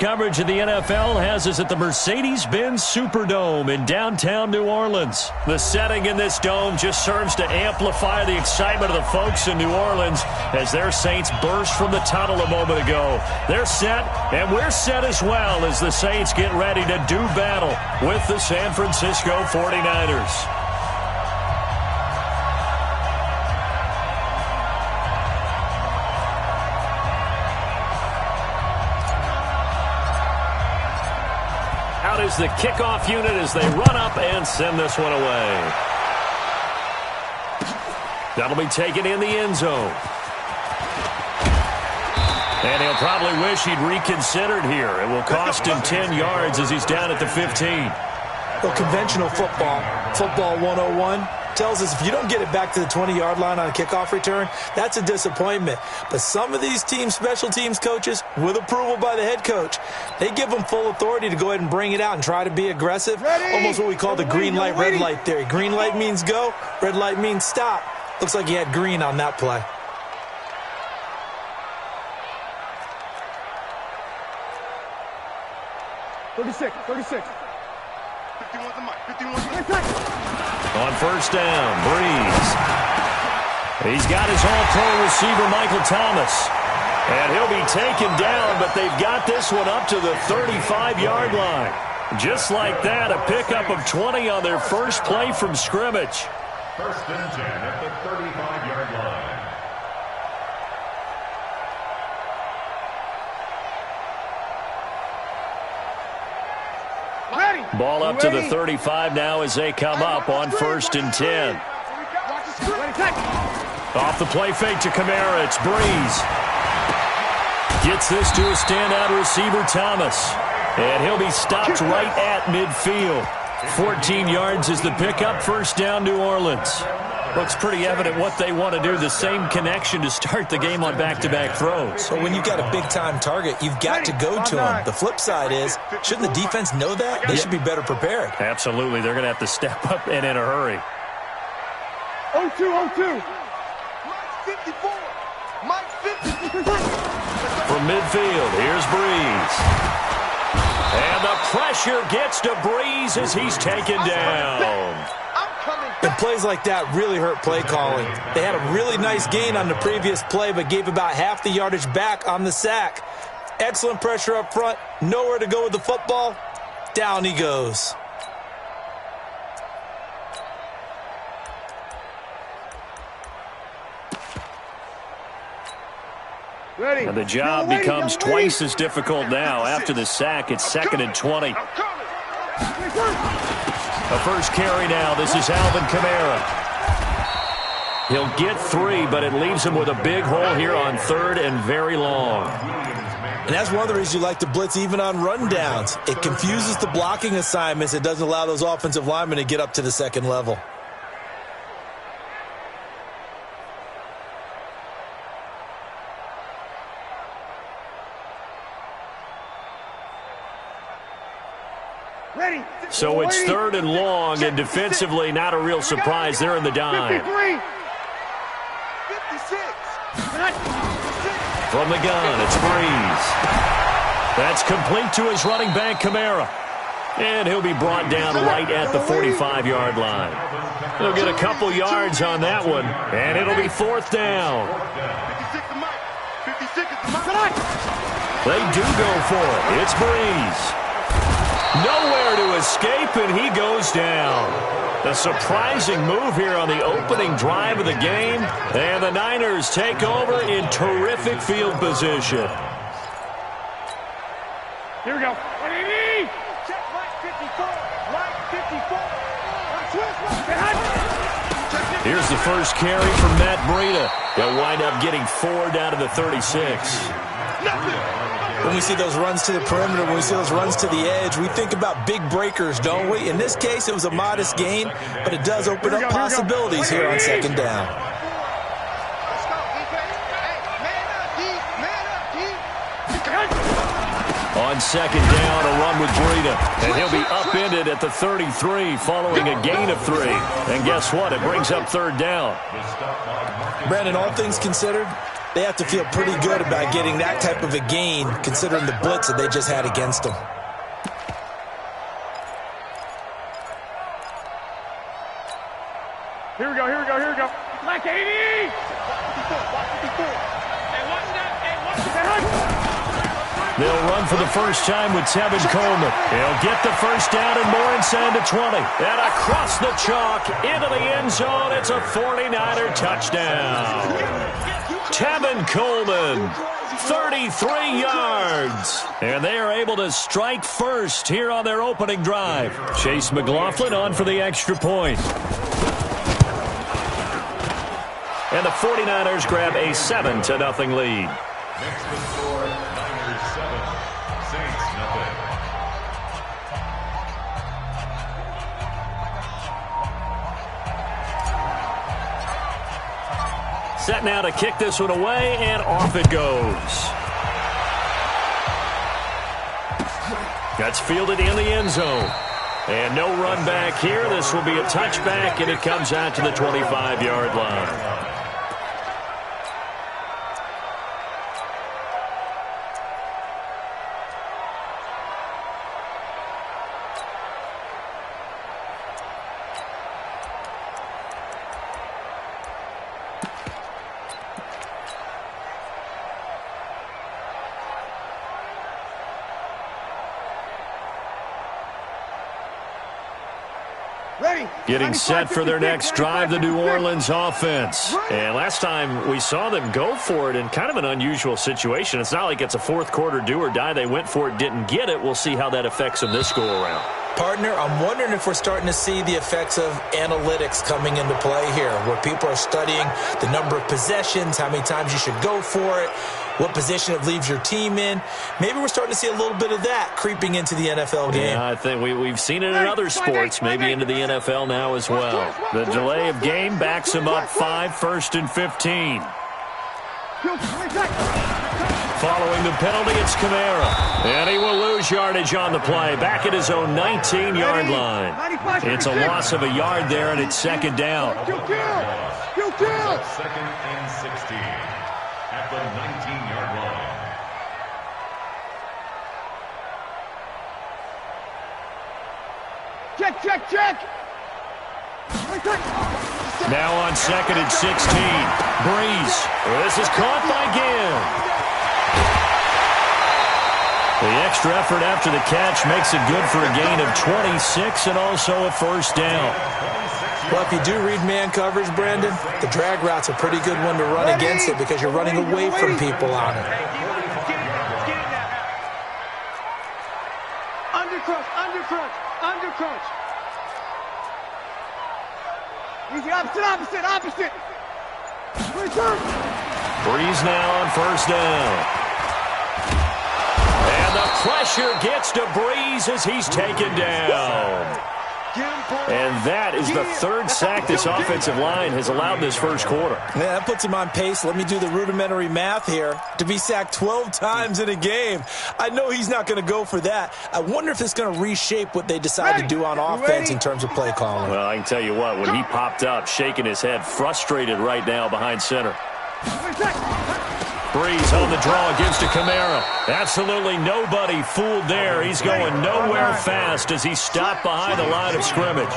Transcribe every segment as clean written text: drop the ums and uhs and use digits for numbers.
Coverage of the NFL has us at the Mercedes-Benz Superdome in downtown New Orleans. The setting in this dome just serves to amplify the excitement of the folks in New Orleans as their Saints burst from the tunnel a moment ago. They're set, and we're set as well as the Saints get ready to do battle with the San Francisco 49ers. Is the kickoff unit as they run up and send this one away. That'll be taken in the end zone. And he'll probably wish he'd reconsidered here. It will cost him 10 yards as he's down at the 15. Well, conventional football 101, tells us if you don't get it back to the 20-yard line on a kickoff return, that's a disappointment. But some of these special teams coaches, with approval by the head coach, they give them full authority to go ahead and bring it out and try to be aggressive. Almost what we call the green light, red light theory. Green light means go, red light means stop. Looks like he had green on that play. Thirty-six. 51. On first down, Breeze. He's got his all-pro receiver, Michael Thomas. And he'll be taken down, but they've got this one up to the 35-yard line. Just like that, a pickup of 20 on their first play from scrimmage. First and 10 at the 35-yard line. Ball up to the 35 now as they come up on first and 10. Off the play fake to Kamara, it's Breeze. Gets this to a standout receiver, Thomas. And he'll be stopped right at midfield. 14 yards is the pickup, first down New Orleans. Looks pretty evident what they want to do. The same connection to start the game on back-to-back throws. So when you've got a big-time target, you've got to go to him. The flip side is, shouldn't the defense know that? They should be better prepared. Absolutely. They're going to have to step up and in a hurry. 0-2. Mike 54. From midfield, here's Breeze. And the pressure gets to Breeze as he's taken down. And plays like that really hurt play calling. They had a really nice gain on the previous play, but gave about half the yardage back on the sack. Excellent pressure up front. Nowhere to go with the football. Down he goes. And the job becomes twice as difficult now. After the sack, it's 2nd and 20. A first carry now. This is Alvin Kamara. He'll get 3, but it leaves him with a big hole here on 3rd and very long. And that's one of the reasons you like to blitz even on rundowns. It confuses the blocking assignments. It doesn't allow those offensive linemen to get up to the second level. So it's 3rd and long, and defensively not a real surprise. They're in the dime. 56. From the gun, it's Breeze. That's complete to his running back, Kamara. And he'll be brought down right at the 45-yard line. He'll get a couple yards on that one, and it'll be 4th down. They do go for it. It's Breeze. Nowhere to escape, and he goes down. A surprising move here on the opening drive of the game, and the Niners take over in terrific field position. Here we go. Check Mike 54. Mike 54. Here's the first carry from Matt Breida. They'll wind up getting 4 down to the 36. When we see those runs to the perimeter, when we see those runs to the edge, we think about big breakers, don't we? In this case, it was a modest gain, but it does open up possibilities here on 2nd down. On 2nd down, a run with Breida, and he'll be upended at the 33 following a gain of 3. And guess what? It brings up 3rd down. Brandon, all things considered, They have to feel pretty good about getting that type of a gain, considering the blitz that they just had against them. Here we go, here we go, here we go. Like 80! They'll run for the first time with Tevin Coleman. He'll get the first down and more inside the 20. And across the chalk into the end zone. It's a 49er touchdown. Tevin Coleman, 33 yards. And they are able to strike first here on their opening drive. Chase McLaughlin on for the extra point. And the 49ers grab a 7-0 lead. Next to score, Niners 7, Saints nothing. Set now to kick this one away, and off it goes. That's fielded in the end zone. And no run back here. This will be a touchback, and it comes out to the 25-yard line. Getting set for their next drive, the New Orleans offense. And last time we saw them go for it in kind of an unusual situation. It's not like it's a fourth quarter do or die. They went for it, didn't get it. We'll see how that affects them this go-around. Partner, I'm wondering if we're starting to see the effects of analytics coming into play here, where people are studying the number of possessions, how many times you should go for it, what position it leaves your team in. Maybe we're starting to see a little bit of that creeping into the NFL game. Yeah, I think we've seen it in other sports, maybe into the NFL now as well. The delay of game backs them up 5, 1st and 15. Following the penalty, it's Kamara. And he will lose yardage on the play. Back at his own 19-yard line. It's a loss of a yard there, and it's second down. Second and 16 at the 19-yard line. Check. Now on 2nd and 16. Breeze. This is caught by Gill. The extra effort after the catch makes it good for a gain of 26 and also a first down. Well, if you do read man coverage, Brandon, the drag route's a pretty good one to run against it because you're running away from people on it. Undercrunch. Easy, opposite. Breeze now on first down. And the pressure gets to Breeze as he's taken down. And that is the third sack this offensive line has allowed in this first quarter. Yeah, that puts him on pace. Let me do the rudimentary math here. To be sacked 12 times in a game, I know he's not going to go for that. I wonder if it's going to reshape what they decide to do on offense in terms of play calling. Well, I can tell you what, when he popped up, shaking his head, frustrated right now behind center. Breeze on the draw, gives to Kamara. Absolutely nobody fooled there. He's going nowhere fast as he stopped behind the line of scrimmage.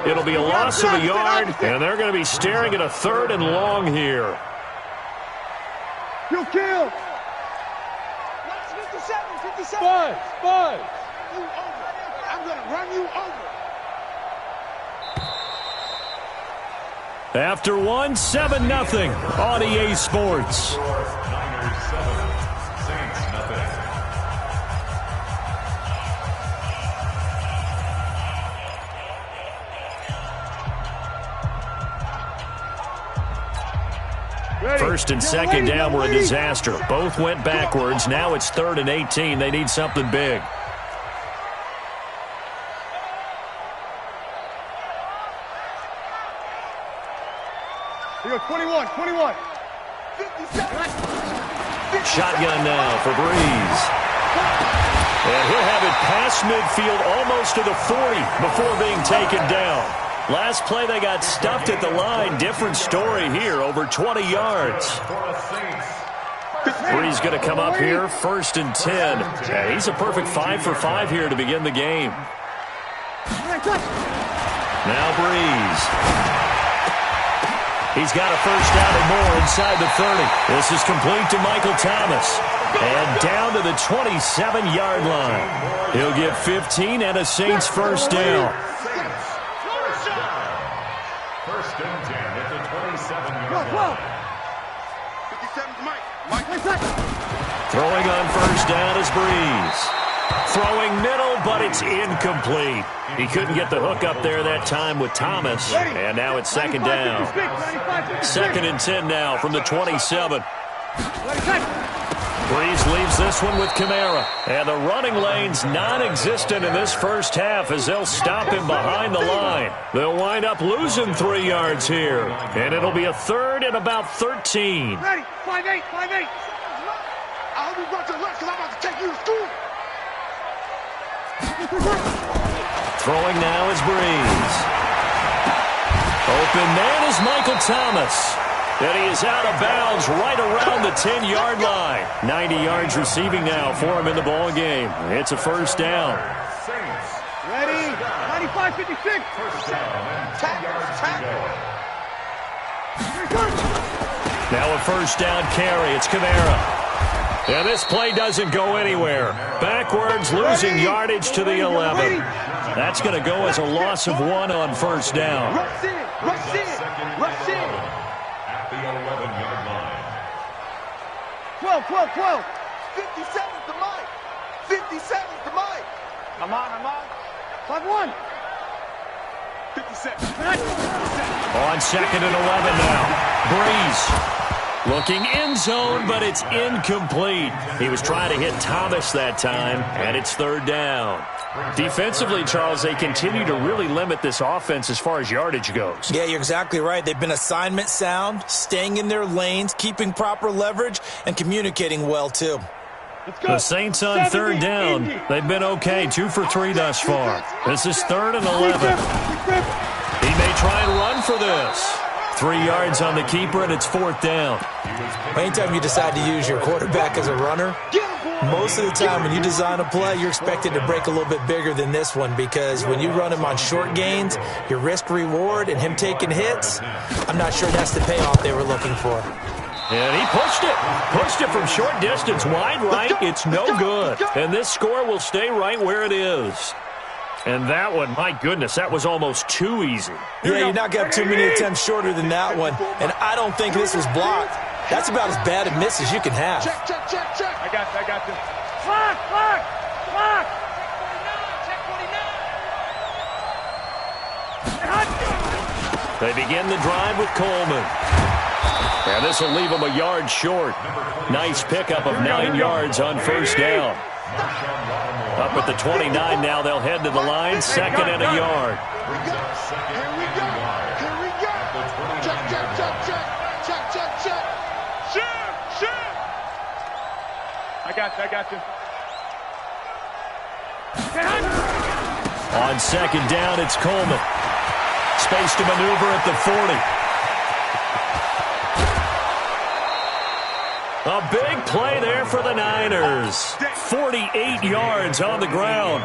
It'll be a loss of a yard, and they're going to be staring at a 3rd and long here. You kill. 57. Five. I'm going to run you over. After 1, 7-0 on EA Sports. Niners 7, Saints nothing. First and second down were a disaster. Both went backwards. Now it's 3rd and 18. They need something big. You go 21. 57. Shotgun now for Breeze. And he'll have it past midfield almost to the 40 before being taken down. Last play they got stuffed at the line. Different story here, over 20 yards. Brees going to come up here, 1st and 10. And he's a perfect 5 for 5 here to begin the game. Now Brees. He's got a first down and more inside the 30. This is complete to Michael Thomas. And down to the 27-yard line. He'll get 15 and a Saints first down. First and 10 at the 27-yard line. Throwing on first down is Brees. Throwing middle, but it's incomplete. He couldn't get the hook up there that time with Thomas. And now it's 2nd down. 2nd and 10 now from the 27. Brees leaves this one with Kamara. And the running lane's non-existent in this first half as they'll stop him behind the line. They'll wind up losing 3 yards here. And it'll be a 3rd and about 13. Ready, 5-8, 5-8. I hope you brought your lunch because I'm about to take you to school. Throwing now is Brees. Open man is Michael Thomas. And he is out of bounds right around the 10-yard line. 90 yards receiving now for him in the ball game. It's a first down. Ready, 95-56. Now a first down carry. It's Kamara. And this play doesn't go anywhere. Backwards, losing yardage to the 11. That's going to go as a loss of 1 on first down. Rush in, rush in, rush in. At the 11-yard line. 12, 12, 12. 57 to Mike. 57 to Mike. I'm on. 5-1. 57. On 2nd and 11 now. Brees. Looking end zone, but it's incomplete. He was trying to hit Thomas that time, and it's 3rd down. Defensively, Charles, they continue to really limit this offense as far as yardage goes. Yeah, you're exactly right. They've been assignment sound, staying in their lanes, keeping proper leverage, and communicating well, too. The Saints on 3rd down. They've been okay, 2 for 3 thus far. This is 3rd and 11. He may try and run for this. 3 yards on the keeper, and it's 4th down. Anytime you decide to use your quarterback as a runner, most of the time when you design a play, you're expected to break a little bit bigger than this one because when you run him on short gains, your risk-reward and him taking hits, I'm not sure that's the payoff they were looking for. And he pushed it from short distance, wide right. It's no good. And this score will stay right where it is. And that one, my goodness, that was almost too easy. Yeah, you're not going to have too many attempts shorter than that one. And I don't think this was blocked. That's about as bad a miss as you can have. Check. I got this. Block. They begin the drive with Coleman. And this will leave them a yard short. Nice pickup of 9 yards on first down. Up at the 29 now, they'll head to the line, 2nd and a yard. Here we go. Check. Shoot. I got you. On 2nd down, it's Coleman. Space to maneuver at the 40. A big play there for the Niners. 48 yards on the ground.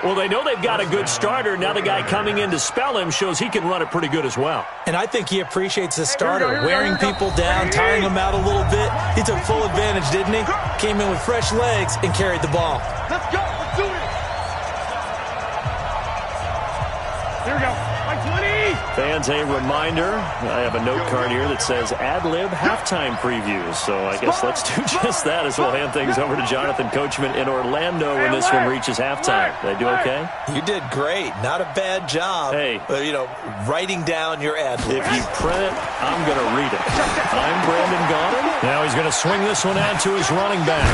Well, they know they've got a good starter. Now the guy coming in to spell him shows he can run it pretty good as well. And I think he appreciates the starter, wearing people down, tiring them out a little bit. He took full advantage, didn't he? Came in with fresh legs and carried the ball. Let's go. Let's do this. Here we go. Like 20. Fans, a reminder, I have a note card here that says ad-lib halftime previews. So I guess let's do just that as we'll hand things over to Jonathan Coachman in Orlando when this one reaches halftime. Did I do okay? You did great. Not a bad job. Hey. Writing down your ad-libs. If you print it, I'm going to read it. I'm Brandon Gaudin. Now he's going to swing this one out to his running back.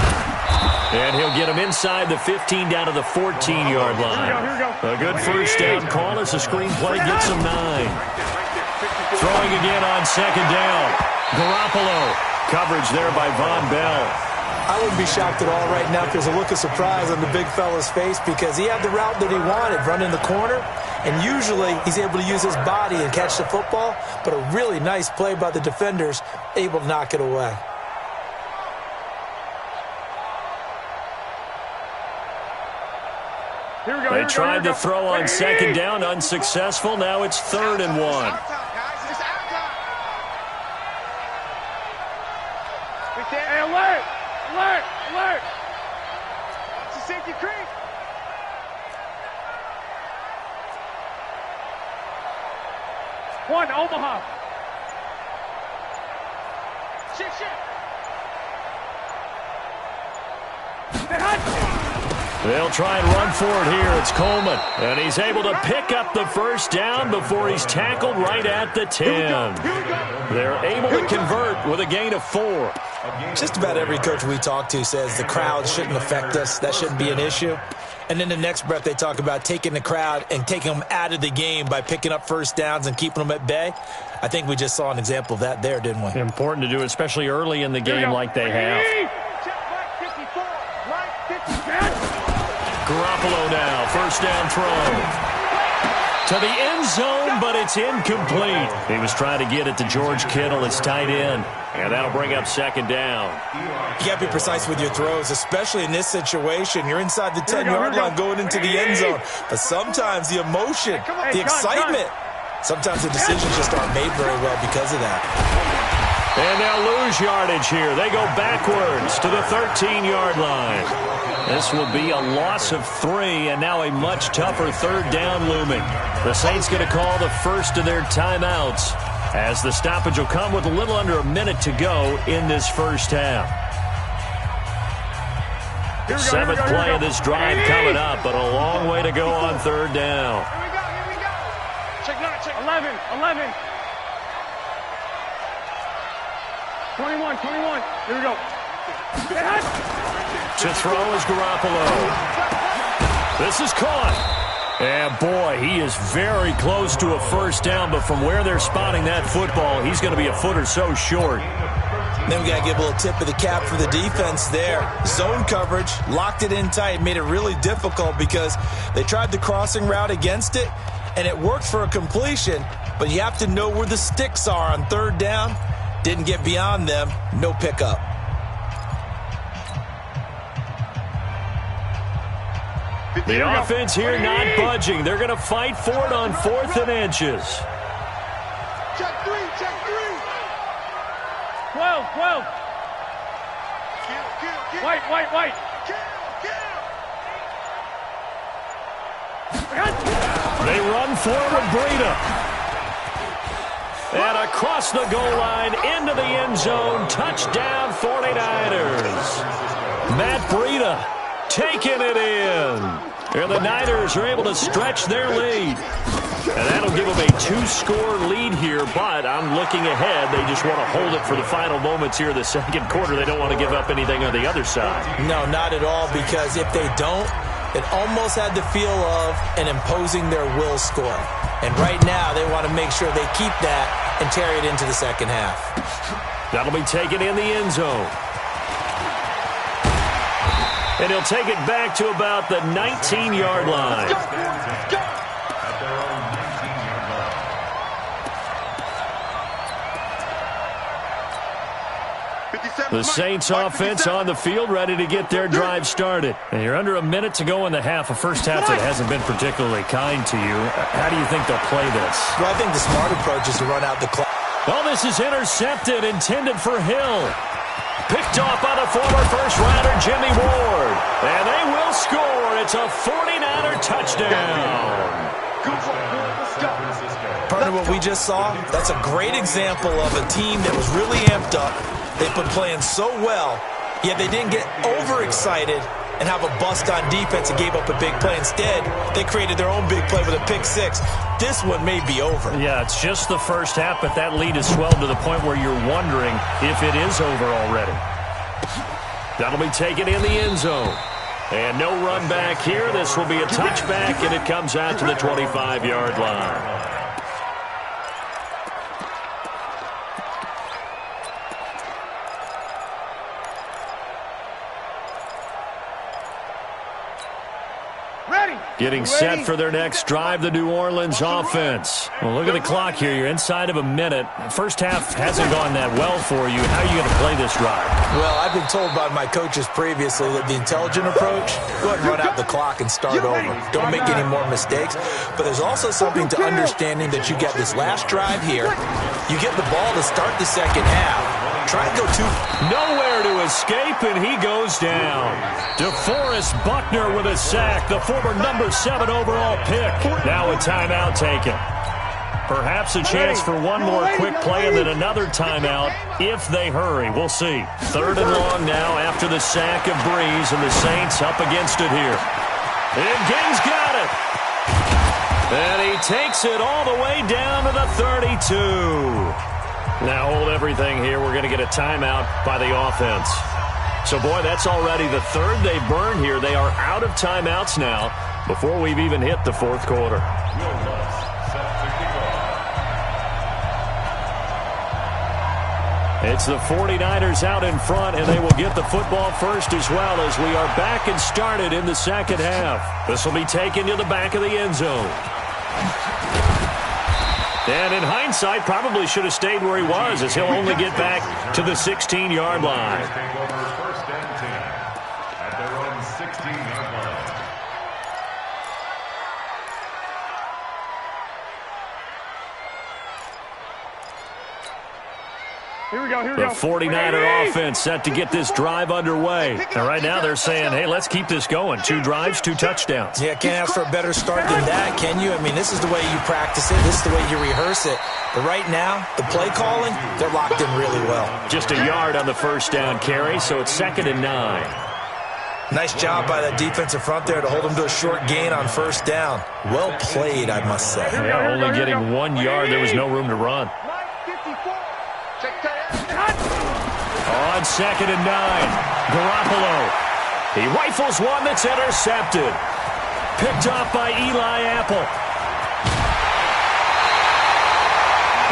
And he'll get him inside the 15 down to the 14-yard line. A good first down call as the screenplay gets him 9. Throwing again on 2nd down. Garoppolo. Coverage there by Von Bell. I wouldn't be shocked at all right now because a look of surprise on the big fella's face because he had the route that he wanted, run in the corner, and usually he's able to use his body and catch the football, but a really nice play by the defenders, able to knock it away. They tried to throw on second down, unsuccessful. Now it's 3rd and 1. Hey, alert! Alert! Alert! It's a safety creek. One, Omaha. Shit. They'll try and run for it here. It's Coleman. And he's able to pick up the first down before he's tackled right at the 10. They're able to convert with a gain of 4. Just about every coach we talk to says the crowd shouldn't affect us. That shouldn't be an issue. And then the next breath they talk about taking the crowd and taking them out of the game by picking up first downs and keeping them at bay. I think we just saw an example of that there, didn't we? Important to do, especially early in the game like they have. Garoppolo now, first down throw. To the end zone, but it's incomplete. He was trying to get it to George Kittle, his tight end. And that'll bring up second down. You got to be precise with your throws, especially in this situation. You're inside the 10-yard line going into the end zone. But sometimes the emotion, the excitement, sometimes the decisions just aren't made very well because of that. And they'll lose yardage here. They go backwards to the 13-yard line. This will be a loss of 3, and now a much tougher 3rd down looming. The Saints going to call the first of their timeouts, as the stoppage will come with a little under a minute to go in this first half. Seventh play of this drive coming up, but a long way to go on 3rd down. Here we go. Check 11. 21. Here we go. To throw is Garoppolo. This is caught. And, boy, he is very close to a first down, but from where they're spotting that football, he's going to be a foot or so short. Then we got to give a little tip of the cap for the defense there. Zone coverage, locked it in tight, made it really difficult because they tried the crossing route against it, and it worked for a completion, but you have to know where the sticks are on 3rd down. Didn't get beyond them, no pickup. The offense here not budging. They're going to fight for it on 4th and inches. Check 3. 12. Kill. White. Kill. They run forward, Breida. And across the goal line, into the end zone, touchdown 49ers. Matt Breida taking it in. And the Niners are able to stretch their lead. And that'll give them a 2-score lead here, but I'm looking ahead. They just want to hold it for the final moments here in the second quarter. They don't want to give up anything on the other side. No, not at all, because if they don't, it almost had the feel of an imposing their will score. And right now, they want to make sure they keep that and carry it into the second half. That'll be taken in the end zone. And he'll take it back to about the 19-yard line. The Saints offense on the field, ready to get their drive started. And you're under a minute to go in the half, a first half that hasn't been particularly kind to you. How do you think they'll play this? Well, I think the smart approach is to run out the clock. Well, this is intercepted, intended for Hill. Picked off by the former first-rounder Jimmy Ward. And they will score. It's a 49er touchdown. Part of what we just saw, that's a great example of a team that was really amped up. They've been playing so well, yet they didn't get overexcited and have a bust on defense and gave up a big play. Instead, they created their own big play with a pick six. This one may be over. Yeah, it's just the first half, but that lead has swelled to the point where you're wondering if it is over already. That'll be taken in the end zone. And no run back here. This will be a touchback, and it comes out to the 25-yard line. Getting set for their next drive, the New Orleans offense. Well, look at the clock here. You're inside of a minute. First half hasn't gone that well for you. How are you going to play this drive? Well, I've been told by my coaches previously that the intelligent approach, go ahead and run out the clock and start over. Don't make any more mistakes. But there's also something to understanding that you get this last drive here. You get the ball to start the second half. Try and go nowhere to escape, and he goes down. DeForest Buckner with a sack, the former number 7 overall pick. Now a timeout taken. Perhaps a chance for one more quick play and then another timeout if they hurry. We'll see. 3rd and long now after the sack of Breeze, and the Saints up against it here. And Ging's got it. And he takes it all the way down to the 32. Now hold everything here. We're going to get a timeout by the offense. So, boy, that's already the 3rd they've burned here. They are out of timeouts now before we've even hit the 4th quarter. It's the 49ers out in front, and they will get the football first as well as we are back and started in the second half. This will be taken to the back of the end zone. And in hindsight, probably should have stayed where he was, as he'll only get back to the 16-yard line. The 49er offense set to get this drive underway. And right now they're saying, hey, let's keep this going. 2 drives, 2 touchdowns. Yeah, can't ask for a better start than that, can you? I mean, this is the way you practice it. This is the way you rehearse it. But right now, the play calling, they're locked in really well. Just a yard on the first down carry, so it's 2nd and 9. Nice job by that defensive front there to hold them to a short gain on first down. Well played, I must say. Yeah, only getting 1 yard. There was no room to run. On 2nd and 9, Garoppolo. He rifles one that's intercepted. Picked off by Eli Apple.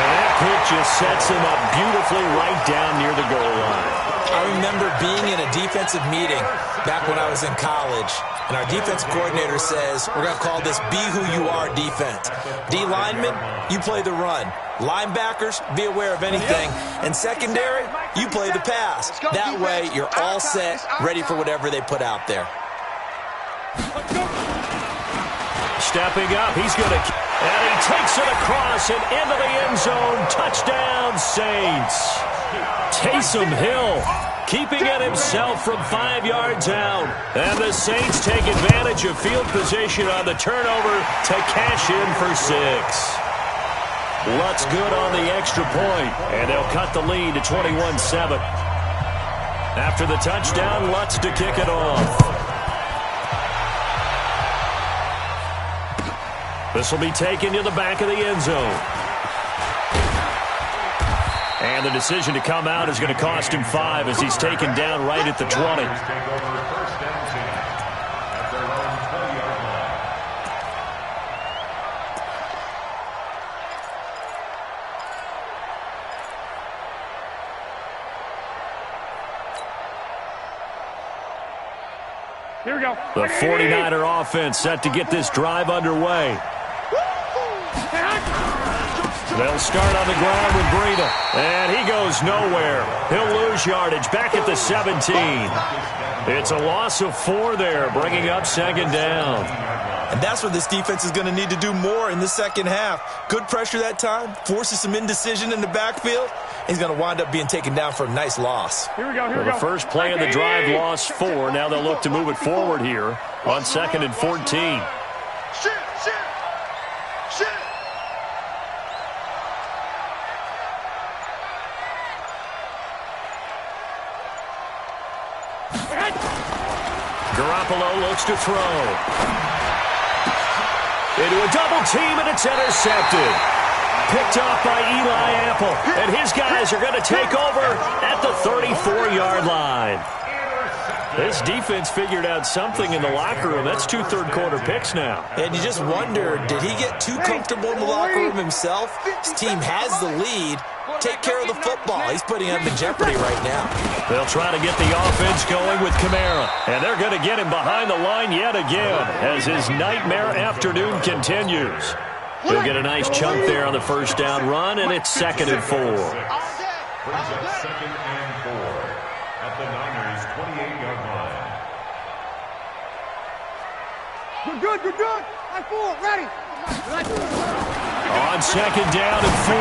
And that pitch just sets him up beautifully right down near the goal line. I remember being in a defensive meeting back when I was in college, and our defense coordinator says, we're going to call this Be Who You Are defense. D linemen, you play the run. Linebackers, be aware of anything. And secondary, you play the pass. That way, you're all set, ready for whatever they put out there. Stepping up, he's going to... And he takes it across and into the end zone. Touchdown, Saints. Taysom Hill keeping it himself from 5 yards out. And the Saints take advantage of field position on the turnover to cash in for 6. Lutz good on the extra point, and they'll cut the lead to 21-7. After the touchdown, Lutz to kick it off. This will be taken to the back of the end zone. And the decision to come out is going to cost him 5 as he's taken down right at the 20. Here we go. The 49er offense set to get this drive underway. They'll start on the ground with Breida. And he goes nowhere. He'll lose yardage back at the 17. It's a loss of 4 there, bringing up 2nd down. And that's what this defense is going to need to do more in the second half. Good pressure that time, forces some indecision in the backfield. He's going to wind up being taken down for a nice loss. Here we go, here we go. The first play of the drive lost 4. Now they'll look to move it forward here on 2nd and 14. Shit. Garoppolo looks to throw. Into a double team, and it's intercepted. Picked off by Eli Apple. And his guys are going to take over at the 34-yard line. This defense figured out something in the locker room. That's 2 third-quarter picks now. And you just wonder, did he get too comfortable in the locker room himself? His team has the lead. Take care of the football. He's putting him in jeopardy right now. They'll try to get the offense going with Kamara. And they're going to get him behind the line yet again as his nightmare afternoon continues. He'll get a nice chunk there on the first down run, and it's 2nd and 4. Brings up 2nd and 4 at the Niners' 28-yard line. Good, good, good, good. High 4, ready. On 2nd down and 4,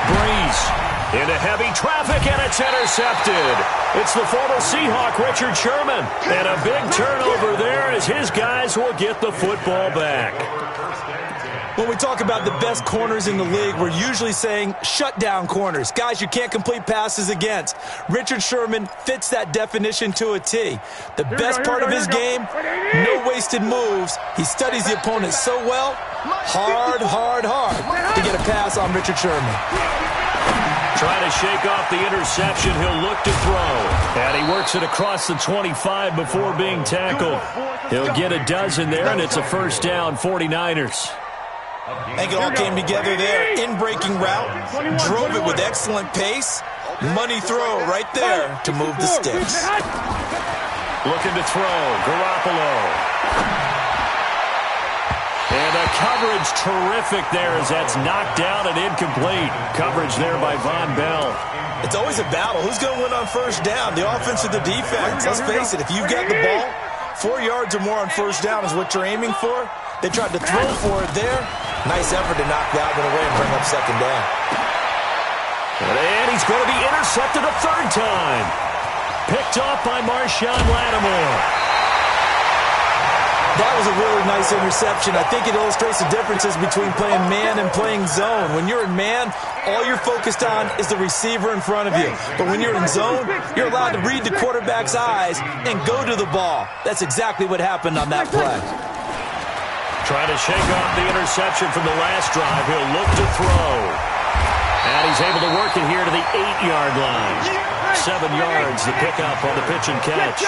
Breeze into heavy traffic, and it's intercepted. It's the former Seahawk, Richard Sherman. And a big turnover there as his guys will get the football back. When we talk about the best corners in the league, we're usually saying shutdown corners, guys you can't complete passes against. Richard Sherman fits that definition to a T. The best part of his game, no wasted moves. He studies the opponent so well, hard to get a pass on Richard Sherman. Trying to shake off the interception, he'll look to throw. And he works it across the 25 before being tackled. He'll get a dozen there, and it's a first down, 49ers. I think it all came together there. In-breaking route, drove it with excellent pace. Money throw right there to move the sticks. Looking to throw, Garoppolo. And the coverage terrific there as that's knocked down and incomplete. Coverage there by Von Bell. It's always a battle. Who's going to win on first down, the offense or the defense? Let's face it, if you've got the ball, 4 yards or more on first down is what you're aiming for. They tried to throw for it there. Nice effort to knock that one away and bring up 2nd down. And he's going to be intercepted a 3rd time. Picked off by Marshawn Lattimore. That was a really nice interception. I think it illustrates the differences between playing man and playing zone. When you're in man, all you're focused on is the receiver in front of you. But when you're in zone, you're allowed to read the quarterback's eyes and go to the ball. That's exactly what happened on that play. Trying to shake off the interception from the last drive. He'll look to throw. And he's able to work it here to the 8-yard line. 7 yards, the pickup on the pitch and catch.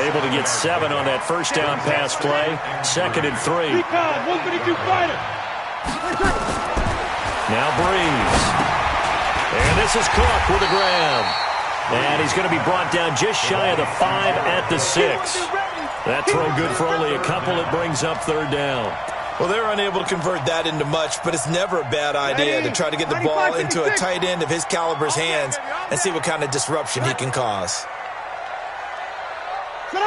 Able to get 7 on that first down pass play. 2nd and 3. Now Breeze. And this is Cook with a grab. And he's going to be brought down just shy of the 5 at the 6. That throw good for only a couple. It brings up 3rd down. Well, they're unable to convert that into much, but it's never a bad idea to try to get the ball into a tight end of his caliber's hands and see what kind of disruption he can cause. They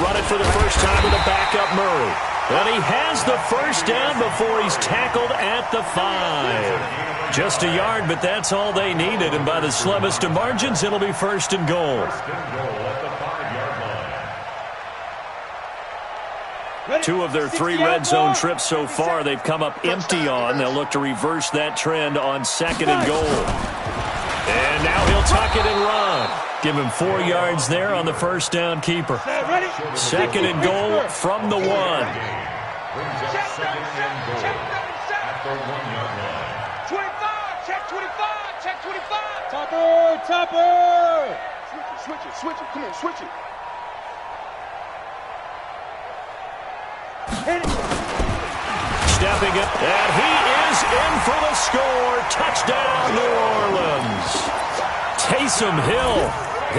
run it for the first time with a backup Murray. And he has the first down before he's tackled at the 5. Just a yard, but that's all they needed. And by the slimmest of margins, it'll be 1st and goal. 2 of their 3 red zone trips so far, they've come up empty on. They'll look to reverse that trend on 2nd and goal. And now he'll tuck it and run. Give him 4 yards there on the first down keeper. 2nd and goal from the 1. Brings up 2nd and goal at the 1-yard line. 25, check 25, check 25. Topper! Switch it, come on, switch it. Stepping up, and he is in for the score. Touchdown, New Orleans. Taysom Hill,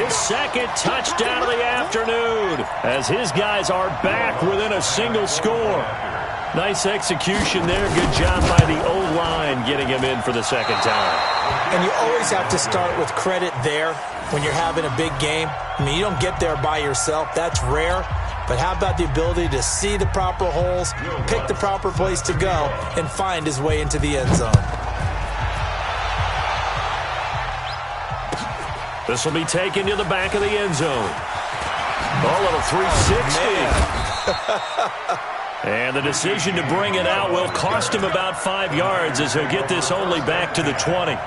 his 2nd touchdown of the afternoon, as his guys are back within a single score. Nice execution there. Good job by the O-line getting him in for the 2nd time. And you always have to start with credit there when you're having a big game. I mean, you don't get there by yourself. That's rare. But how about the ability to see the proper holes, pick the proper place to go, and find his way into the end zone? This will be taken to the back of the end zone. A little 360. And the decision to bring it out will cost him about 5 yards as he'll get this only back to the 20.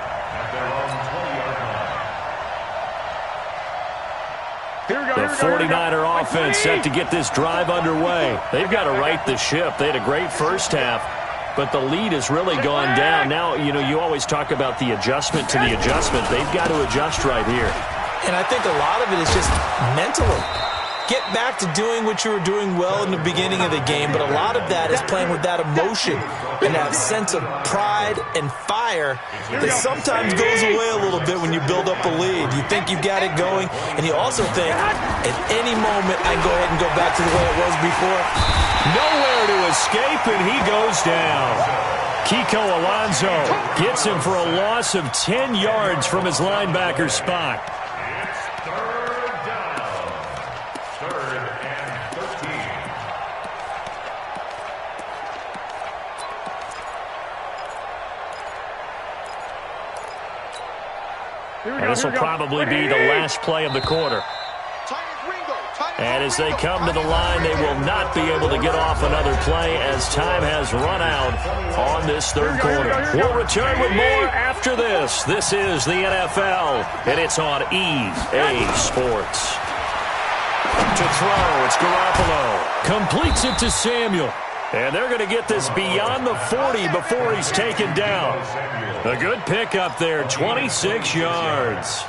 The 49er offense set to get this drive underway. They've got to right the ship. They had a great first half, but the lead has really gone down. Now, you always talk about the adjustment to the adjustment. They've got to adjust right here. And I think a lot of it is just mentally. Get back to doing what you were doing well in the beginning of the game, but a lot of that is playing with that emotion and that sense of pride and fire that sometimes goes away a little bit when you build up a lead. You think you've got it going, and you also think, at any moment, I can go ahead and go back to the way it was before. Nowhere to escape, and he goes down. Kiko Alonso gets him for a loss of 10 yards from his linebacker spot. This will probably be the last play of the quarter. And as they come to the line, they will not be able to get off another play as time has run out on this third quarter. We'll return with more after this. This is the NFL, and it's on EA Sports. To throw, it's Garoppolo. Completes it to Samuel. And they're going to get this beyond the 40 before he's taken down. A good pickup there, 26 yards.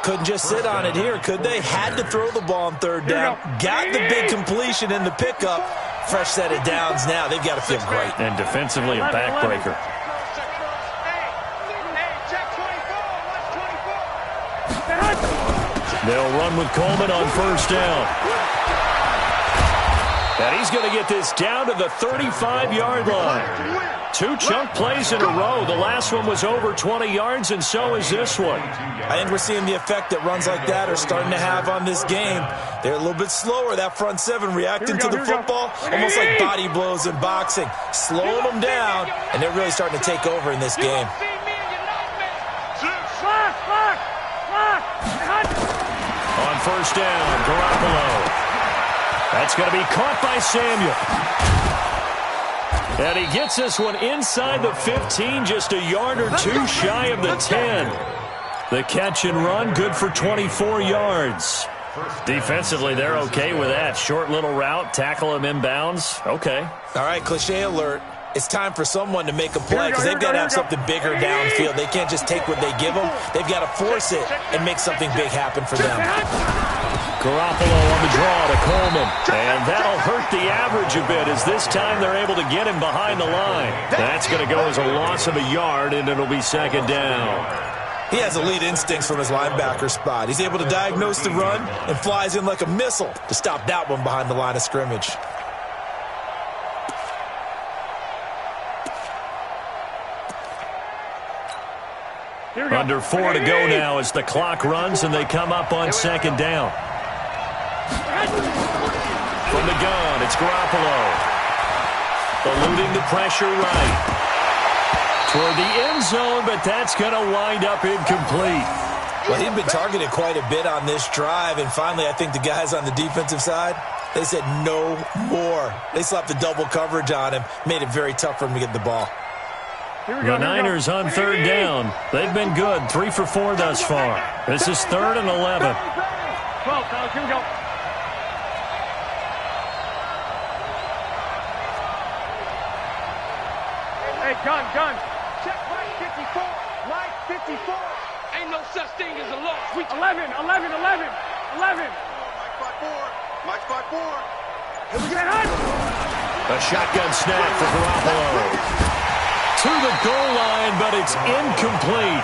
Couldn't just sit on it here, could they? Had to throw the ball on third down. Got the big completion in the pickup. Fresh set of downs now. They've got to feel great. And defensively, a backbreaker. They'll run with Coleman on first down. And he's going to get this down to the 35-yard line. 2 chunk plays in a row. The last one was over 20 yards, and so is this one. I think we're seeing the effect that runs like that are starting to have on this game. They're a little bit slower, that front seven, reacting to the football, almost like body blows in boxing. Slowing them down, and they're really starting to take over in this game. On first down, Garoppolo. That's going to be caught by Samuel. And he gets this one inside the 15, just a yard or two shy of the 10. The catch and run, good for 24 yards. Defensively, they're okay with that. Short little route, tackle him inbounds. Okay. All right, cliche alert. It's time for someone to make a play because they've got to have something bigger downfield. They can't just take what they give them. They've got to force it and make something big happen for them. Garoppolo on the draw to Coleman. And that'll hurt the average a bit as this time they're able to get him behind the line. That's going to go as a loss of a yard, and it'll be second down. He has elite instincts from his linebacker spot. He's able to diagnose the run and flies in like a missile to stop that one behind the line of scrimmage. Under 4 to go now as the clock runs and they come up on second down. From the gun, it's Garoppolo. Eluding the pressure right. Toward the end zone, but that's going to wind up incomplete. Well, he'd been targeted quite a bit on this drive, and finally I think the guys on the defensive side, they said no more. They slapped the double coverage on him, made it very tough for him to get the ball. The Niners on third down. They've been good, 3 for 4 thus far. This is 3rd and 11. 12, fellas, here we go. Hey, gun. Check right 54. Right 54. Ain't no such thing as a loss. 11. Mike 5-4. Here we go. A shotgun snap for Garoppolo. To the goal line, but it's incomplete.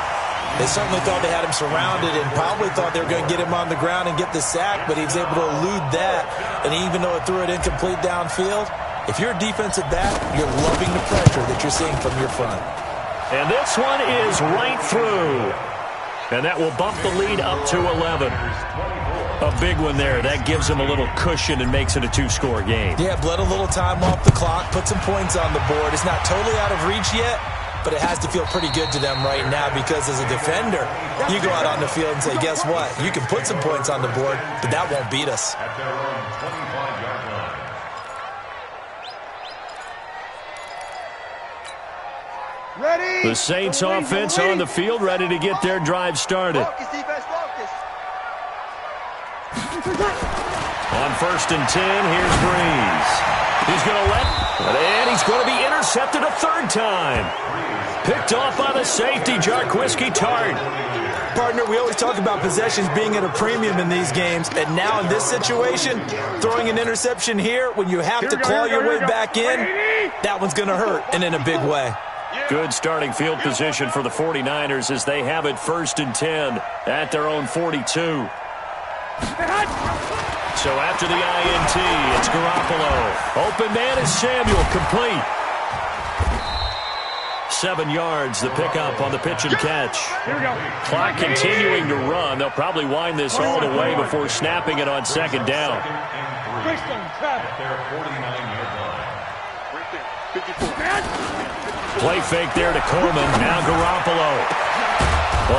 They certainly thought they had him surrounded and probably thought they were going to get him on the ground and get the sack, but he was able to elude that. And even though it threw it incomplete downfield, if you're a defensive back, you're loving the pressure that you're seeing from your front. And this one is right through. And that will bump the lead up to 11. A big one there. That gives them a little cushion and makes it a 2-score game. Yeah, bled a little time off the clock, put some points on the board. It's not totally out of reach yet, but it has to feel pretty good to them right now because as a defender, you go out on the field and say, guess what? You can put some points on the board, but that won't beat us. At their own 25-yard line. Ready. The Saints offense on the field, ready to get their drive started. Focus, defense, focus. On 1st and 10, here's Breeze. He's going to and he's going to be intercepted a third time. Picked off by the safety, Jarquiski Tart. Partner, we always talk about possessions being at a premium in these games, and now in this situation, throwing an interception here when you have to claw your way back in, that one's going to hurt, and in a big way. Good starting field position for the 49ers as they have it 1st and 10 at their own 42. So after the INT, it's Garoppolo. Open man is Samuel, complete. 7 yards, the pickup on the pitch and catch. Here we go. Clock continuing to run. They'll probably wind this all the way before snapping it on 2nd down. Play fake there to Coleman. Now Garoppolo.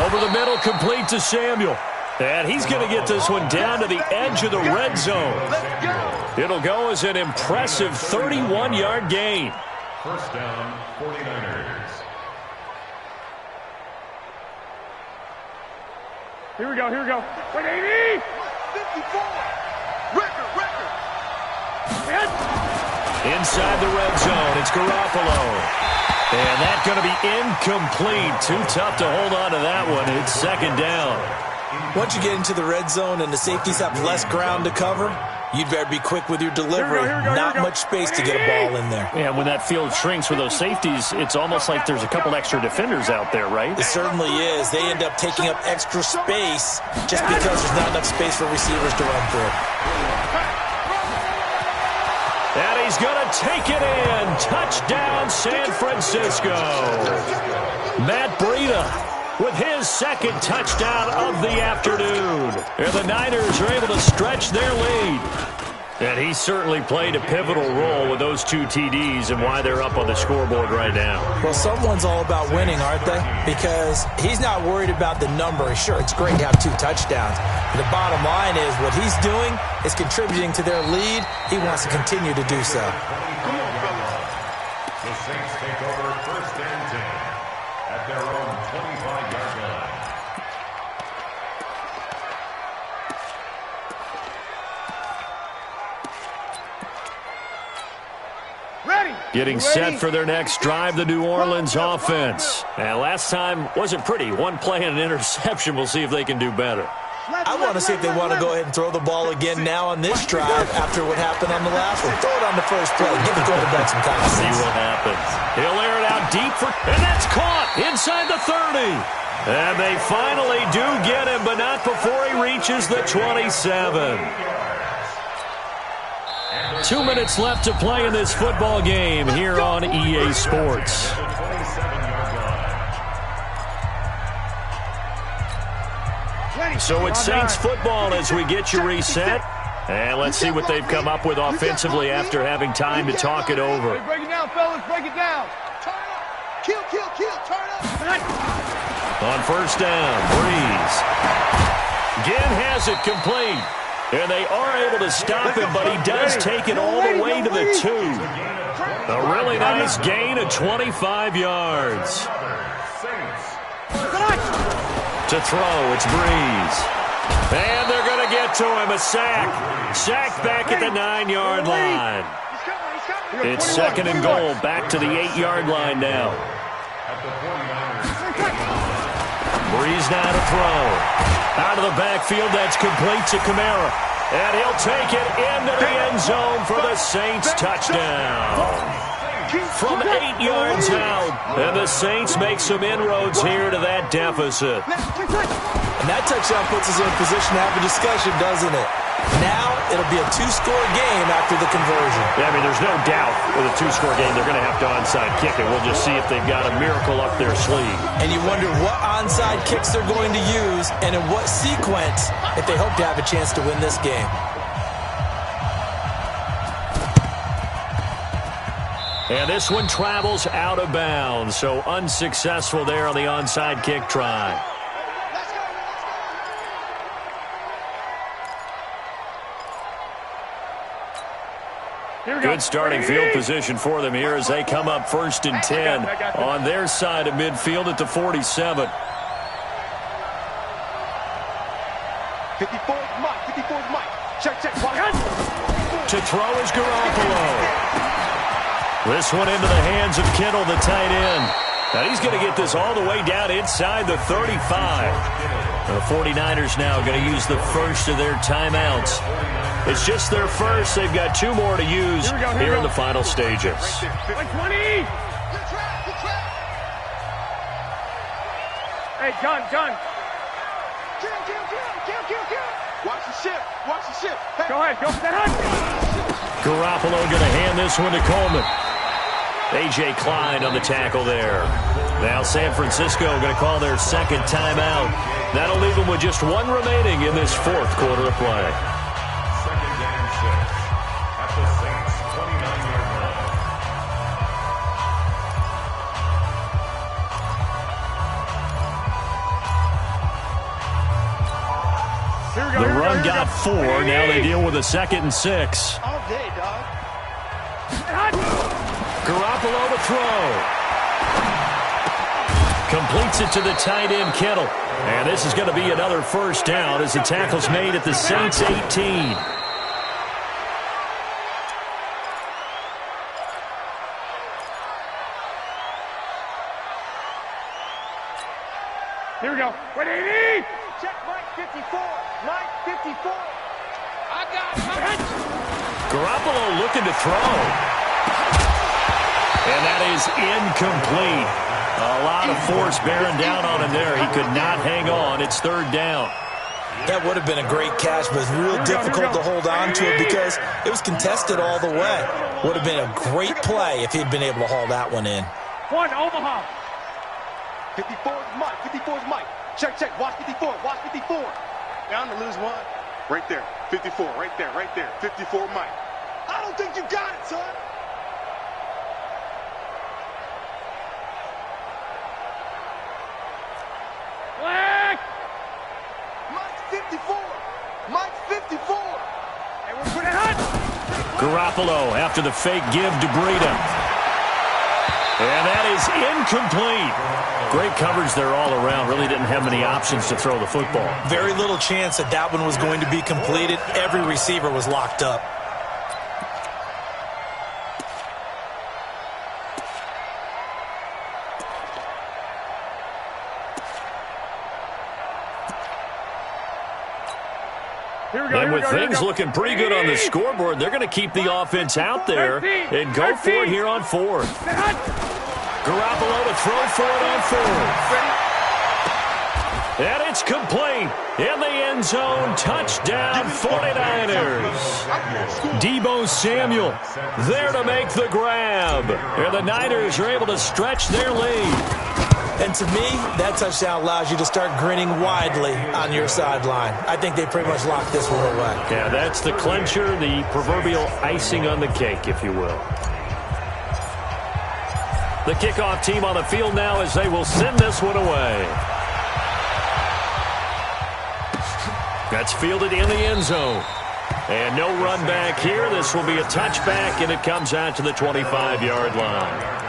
Over the middle, complete to Samuel. And he's going to get this one down to the edge of the red zone. It'll go as an impressive 31-yard gain. 1st down, 49ers. Here we go, here we go. Wait, 80! 54! Record! Inside the red zone, it's Garoppolo. And that's going to be incomplete. Too tough to hold on to that one. It's 2nd down. Once you get into the red zone and the safeties have less ground to cover, you'd better be quick with your delivery. Not much space to get a ball in there. Yeah, when that field shrinks with those safeties, it's almost like there's a couple extra defenders out there, right? It certainly is. They end up taking up extra space just because there's not enough space for receivers to run through. And he's going to take it in. Touchdown, San Francisco. Matt Breida with his 2nd touchdown of the afternoon. And the Niners are able to stretch their lead. And he certainly played a pivotal role with those 2 TDs and why they're up on the scoreboard right now. Well, someone's all about winning, aren't they? Because he's not worried about the number. Sure, it's great to have 2 touchdowns. But the bottom line is what he's doing is contributing to their lead. He wants to continue to do so. The Saints take over 1st and 10 at their own 25-yard line. Getting set for their next drive, the New Orleans offense. And last time wasn't pretty. 1 play and an interception. We'll see if they can do better. I want to see if they want to go ahead and throw the ball again now on this drive after what happened on the last one. Throw it on the first play. Give the quarterback some confidence. See what happens. He'll air it out deep and that's caught inside the 30. And they finally do get him, but not before he reaches the 27. 2 minutes left to play in this football game here on EA Sports. So it's Saints football as we get you reset. And let's see what they've come up with offensively after having time to talk it over. Break it down, fellas. Break it down. Turn up. Kill. Turn up. On 1st down, Breeze. Ginn has it complete. And they are able to stop him, but he does take it all the way to the 2. A really nice gain of 25 yards. To throw, it's Breeze. And they're going to get to him, a sack. Sack back at the 9-yard line. It's 2nd and goal, back to the 8-yard line now. Breeze now to throw. Out of the backfield, that's complete to Kamara. And he'll take it into the end zone for the Saints touchdown. From 8 yards out, and the Saints make some inroads here to that deficit. And that touchdown puts us in a position to have a discussion, doesn't it? Now it'll be a 2-score game after the conversion. Yeah, I mean, there's no doubt with a 2-score game they're going to have to onside kick it. We'll just see if they've got a miracle up their sleeve. And you wonder what onside kicks they're going to use and in what sequence if they hope to have a chance to win this game. And this one travels out of bounds, so unsuccessful there on the onside kick try. Good starting field position for them here as they come up 1st and 10 on their side of midfield at the 47. 54 is Mike. Check. To throw is Garoppolo. This one into the hands of Kittle, the tight end. Now he's going to get this all the way down inside the 35. The 49ers now going to use the first of their timeouts. It's just their first. They've got 2 more to use here in the final stages. Like 20! Hey, John. Kill. Watch the ship. Hey. Go ahead, go for that hunt. Garoppolo going to hand this one to Coleman. A.J. Klein on the tackle there. Now San Francisco going to call their second timeout. That'll leave them with just 1 remaining in this 4th quarter of play. Second and 6 at the Saints' 29-yard line. The run got 4. Now they deal with a 2nd and 6. All day, dog. Garoppolo to throw. Completes it to the tight end, Kittle. And this is going to be another first down as the tackle's made at the Saints' 18. Here we go. Wait, 80! Check Mike 54. Mike 54. I got it. Garoppolo looking to throw. And that is incomplete. A lot of force bearing down on him there. He could not hang on. It's 3rd down. That would have been a great catch, but it's real difficult to hold on to it because it was contested all the way. Would have been a great play if he'd been able to haul that one in. 1, Omaha. 54 is Mike. 54 is Mike. Check. Watch 54. Watch 54. Down to lose 1. Right there. 54. Right there. 54 Mike. I don't think you got it, son. Black. Mike 54. Mike 54. Hey, we're putting hunt. Garoppolo after the fake give to Breida. And that is incomplete. Great coverage there all around. Really didn't have many options to throw the football. Very little chance that one was going to be completed. Every receiver was locked up. And with things looking pretty good on the scoreboard, they're going to keep the offense out there and go for it here on 4th. Garoppolo to throw for it on 4th. And it's complete. In the end zone, touchdown 49ers. Deebo Samuel there to make the grab. And the Niners are able to stretch their lead. And to me, that touchdown allows you to start grinning widely on your sideline. I think they pretty much locked this one away. Yeah, that's the clincher, the proverbial icing on the cake, if you will. The kickoff team on the field now as they will send this one away. That's fielded in the end zone. And no run back here. This will be a touchback, and it comes out to the 25-yard line.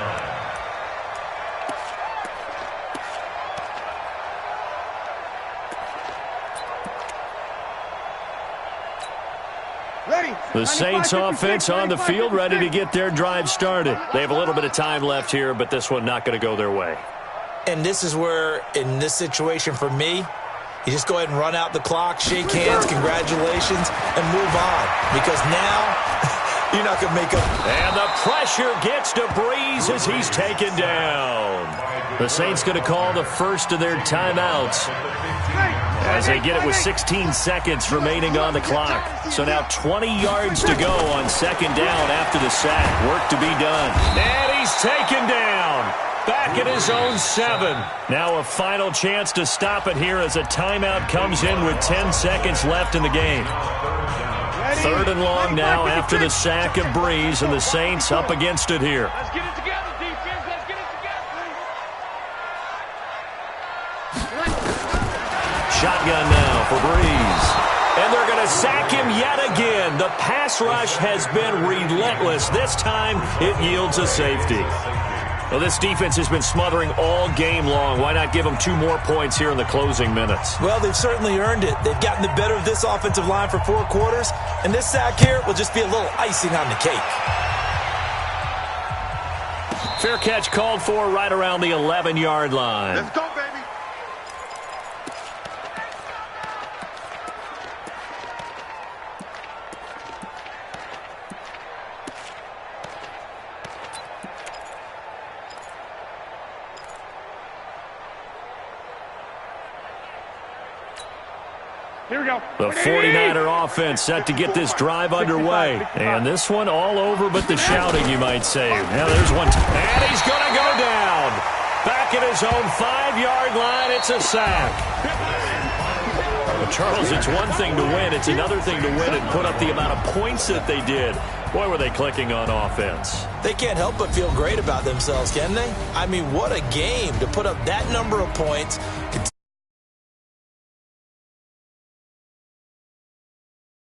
The Saints offense on the field, ready to get their drive started. They have a little bit of time left here, but this one not going to go their way. And this is where, in this situation for me, you just go ahead and run out the clock, shake hands, congratulations, and move on. Because now, you're not going to make up. And the pressure gets to Breeze as he's taken down. The Saints going to call the first of their timeouts as they get it with 16 seconds remaining on the clock. So now 20 yards to go on 2nd down after the sack. Work to be done. And he's taken down. Back at his own 7. Now a final chance to stop it here as a timeout comes in with 10 seconds left in the game. 3rd and long now after the sack of Breeze, and the Saints up against it here. Let's get it together, defense. Let's get it together. Shotgun now for Breeze. And they're going to sack him yet again. The pass rush has been relentless. This time it yields a safety. Well, this defense has been smothering all game long. Why not give them 2 more points here in the closing minutes? Well, they've certainly earned it. They've gotten the better of this offensive line for 4 quarters, and this sack here will just be a little icing on the cake. Fair catch called for right around the 11-yard line. Let's go, baby. Here we go. The 49er offense set to get this drive underway. And this one all over but the shouting, you might say. Now there's one. And he's going to go down. Back at his own 5-yard line. It's a sack. Well, Charles, it's one thing to win. It's another thing to win and put up the amount of points that they did. Boy, were they clicking on offense. They can't help but feel great about themselves, can they? I mean, what a game to put up that number of points